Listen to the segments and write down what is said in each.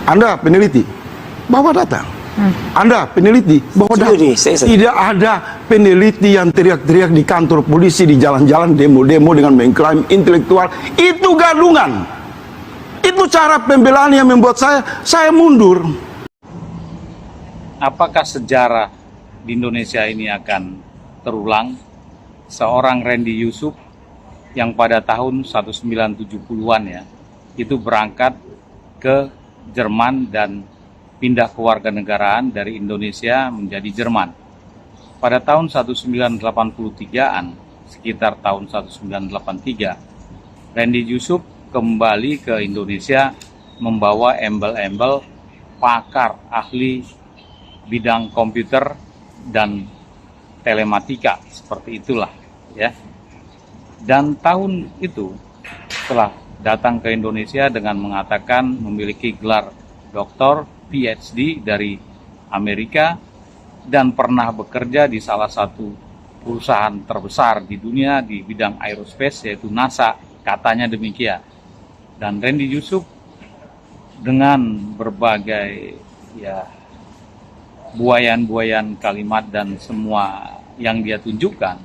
Anda peneliti, bawa data. Anda peneliti, bawa data. Tidak ada peneliti yang teriak-teriak di kantor polisi, di jalan-jalan, demo-demo dengan mengklaim intelektual. Itu gadungan. Itu cara pembelaan yang membuat saya mundur. Apakah sejarah di Indonesia ini akan terulang? Seorang Randy Yusuf yang pada tahun 1970-an ya, itu berangkat ke Jerman dan pindah kewarganegaraan dari Indonesia menjadi Jerman. Pada tahun 1983-an, sekitar tahun 1983, Randy Yusuf kembali ke Indonesia membawa embel-embel pakar ahli bidang komputer dan telematika, seperti itulah ya. Dan tahun itu setelah datang ke Indonesia dengan mengatakan memiliki gelar doktor PhD dari Amerika dan pernah bekerja di salah satu perusahaan terbesar di dunia di bidang aerospace, yaitu NASA, katanya demikian. Dan Randy Yusuf dengan berbagai ya buayan-buayan kalimat dan semua yang dia tunjukkan,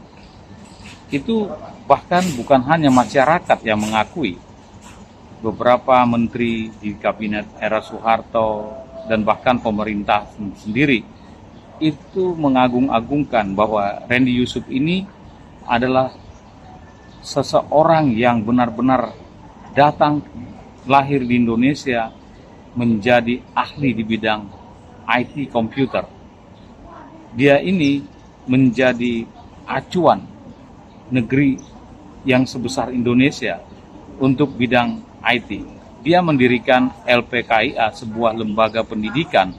itu bahkan bukan hanya masyarakat yang mengakui. Beberapa menteri di kabinet era Soeharto dan bahkan pemerintah sendiri itu mengagung-agungkan bahwa Randy Yusuf ini adalah seseorang yang benar-benar datang lahir di Indonesia menjadi ahli di bidang IT komputer. Dia ini menjadi acuan negeri yang sebesar Indonesia untuk bidang IT. Dia mendirikan LPKIA, sebuah lembaga pendidikan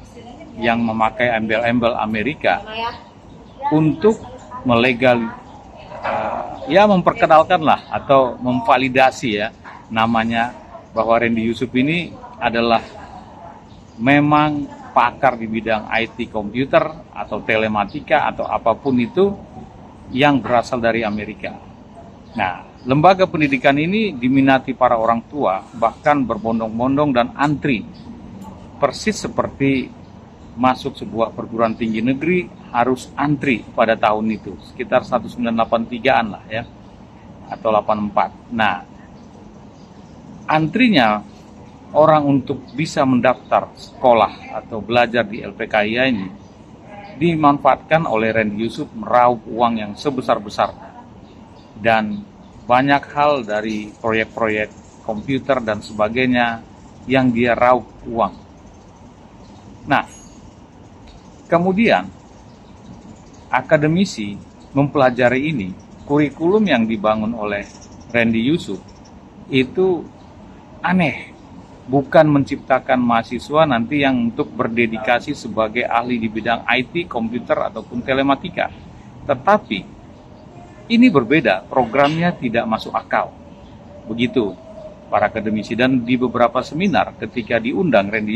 yang memakai embel-embel Amerika untuk memperkenalkanlah atau memvalidasi ya namanya, bahwa Randy Yusuf ini adalah memang pakar di bidang IT komputer atau telematika atau apapun itu yang berasal dari Amerika. Nah, lembaga pendidikan ini diminati para orang tua, bahkan berbondong-bondong dan antri. Persis seperti masuk sebuah perguruan tinggi negeri harus antri pada tahun itu, sekitar 1983-an lah ya, atau 84. Nah, antrinya orang untuk bisa mendaftar sekolah atau belajar di LPKIA ini dimanfaatkan oleh Randy Yusuf meraup uang yang sebesar-besarnya. Dan banyak hal dari proyek-proyek komputer dan sebagainya yang dia raup uang. Nah, kemudian akademisi mempelajari ini, kurikulum yang dibangun oleh Randy Yusuf itu aneh. Bukan menciptakan mahasiswa nanti yang untuk berdedikasi sebagai ahli di bidang IT, komputer, ataupun telematika. Tetapi ini berbeda, programnya tidak masuk akal. Begitu para akademisi. Dan di beberapa seminar ketika diundang Randy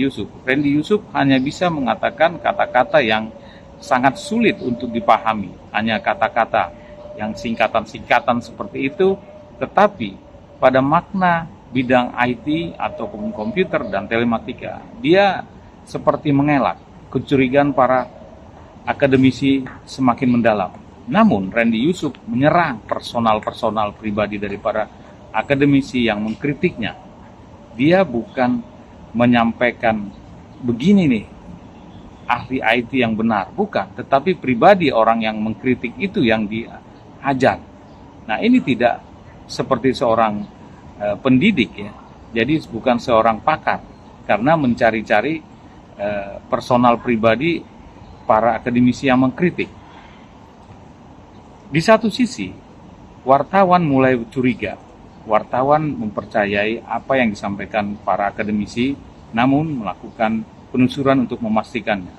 Yusuf hanya bisa mengatakan kata-kata yang sangat sulit untuk dipahami. Hanya kata-kata yang singkatan-singkatan seperti itu, tetapi pada makna bidang IT atau komputer dan telematika, dia seperti mengelak. Kecurigaan para akademisi semakin mendalam. Namun Randy Yusuf menyerang personal pribadi dari para akademisi yang mengkritiknya. Dia bukan menyampaikan begini nih ahli IT yang benar, bukan, tetapi pribadi orang yang mengkritik itu yang dihajar. Nah, ini tidak seperti seorang pendidik ya, jadi bukan seorang pakar, karena mencari-cari personal pribadi para akademisi yang mengkritik. Di satu sisi, wartawan mulai curiga, wartawan mempercayai apa yang disampaikan para akademisi, namun melakukan penelusuran untuk memastikannya.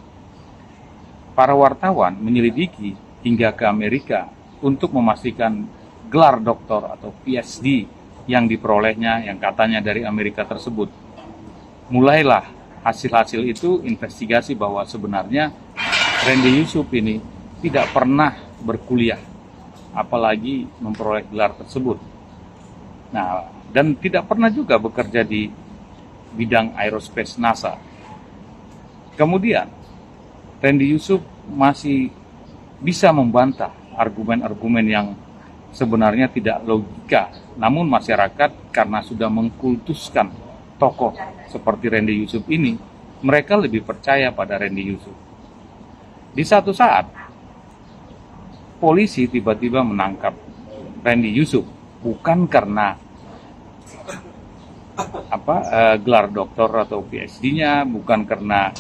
Para wartawan menyelidiki hingga ke Amerika untuk memastikan gelar doktor atau PhD yang diperolehnya, yang katanya dari Amerika tersebut. Mulailah hasil-hasil itu investigasi bahwa sebenarnya Randy Yusuf ini tidak pernah berkuliah, apalagi memperoleh gelar tersebut. Nah, dan tidak pernah juga bekerja di bidang aerospace NASA. Kemudian Randy Yusuf masih bisa membantah argumen-argumen yang sebenarnya tidak logika. Namun masyarakat karena sudah mengkultuskan tokoh seperti Randy Yusuf ini, mereka lebih percaya pada Randy Yusuf. Di satu saat, polisi tiba-tiba menangkap Randy Yusuf bukan karena gelar doktor atau PhD-nya, bukan karena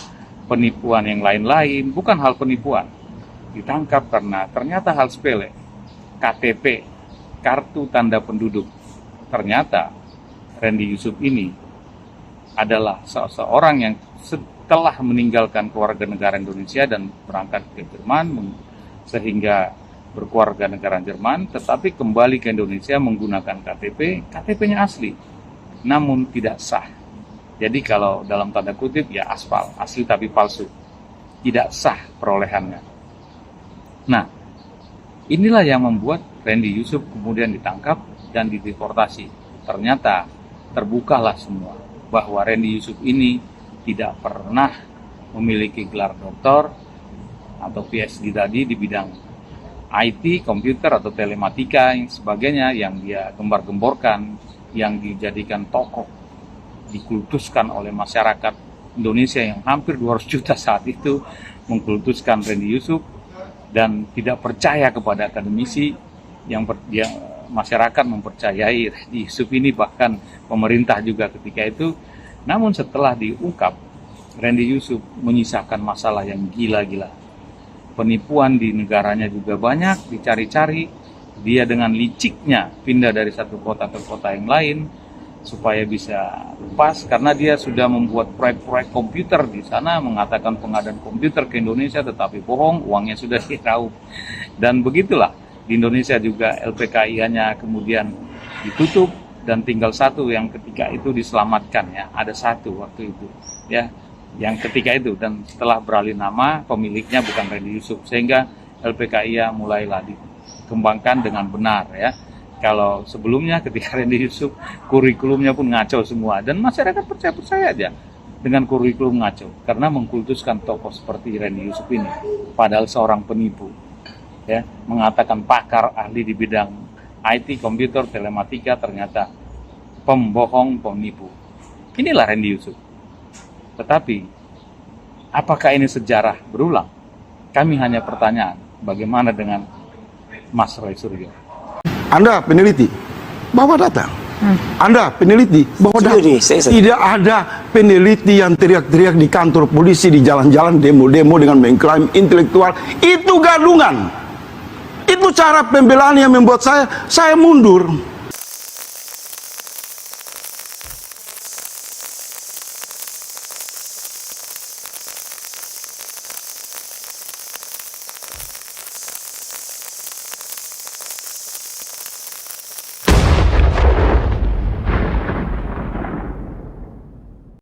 penipuan yang lain-lain, bukan hal penipuan. Ditangkap karena ternyata hal sepele, KTP, kartu tanda penduduk. Ternyata Randy Yusuf ini adalah seseorang yang setelah meninggalkan keluarga negara Indonesia dan berangkat ke Jerman, sehingga berkeluarga negara Jerman, tetapi kembali ke Indonesia menggunakan KTP, KTP-nya asli, namun tidak sah. Jadi kalau dalam tanda kutip ya aspal, asli tapi palsu, tidak sah perolehannya. Nah, inilah yang membuat Randy Yusuf kemudian ditangkap dan dideportasi. Ternyata terbukalah semua bahwa Randy Yusuf ini tidak pernah memiliki gelar doktor atau PhD tadi di bidang IT, komputer atau telematika yang sebagainya yang dia gembar-gemborkan, yang dijadikan tokoh, dikultuskan oleh masyarakat Indonesia yang hampir 200 juta saat itu mengkultuskan Randy Yusuf dan tidak percaya kepada akademisi yang masyarakat mempercayai Randy Yusuf ini, bahkan pemerintah juga ketika itu. Namun setelah diungkap, Randy Yusuf menyisakan masalah yang gila-gila. Penipuan di negaranya juga banyak dicari-cari. Dia dengan liciknya pindah dari satu kota ke kota yang lain supaya bisa lepas, karena dia sudah membuat proyek-proyek komputer di sana, mengatakan pengadaan komputer ke Indonesia, tetapi bohong, uangnya sudah diraup. Dan begitulah di Indonesia juga LPKIA-nya kemudian ditutup dan tinggal satu yang ketika itu diselamatkan, ya ada satu waktu itu ya yang ketika itu, dan setelah beralih nama pemiliknya bukan Randy Yusuf, sehingga LPKIA mulailah dikembangkan dengan benar ya. Kalau sebelumnya ketika Randy Yusuf kurikulumnya pun ngaco semua dan masyarakat percaya aja dengan kurikulum ngaco karena mengkultuskan tokoh seperti Randy Yusuf ini, padahal seorang penipu ya, mengatakan pakar ahli di bidang IT, komputer, telematika, ternyata pembohong, penipu. Inilah Randy Yusuf. Tetapi, apakah ini sejarah berulang? Kami hanya pertanyaan, bagaimana dengan Mas Roy Suryo? Anda peneliti, bawa data. Anda peneliti, bawa data. Tidak ada peneliti yang teriak-teriak di kantor polisi, di jalan-jalan, demo-demo dengan mengklaim intelektual. Itu gadungan. Itu cara pembelaan yang membuat saya mundur.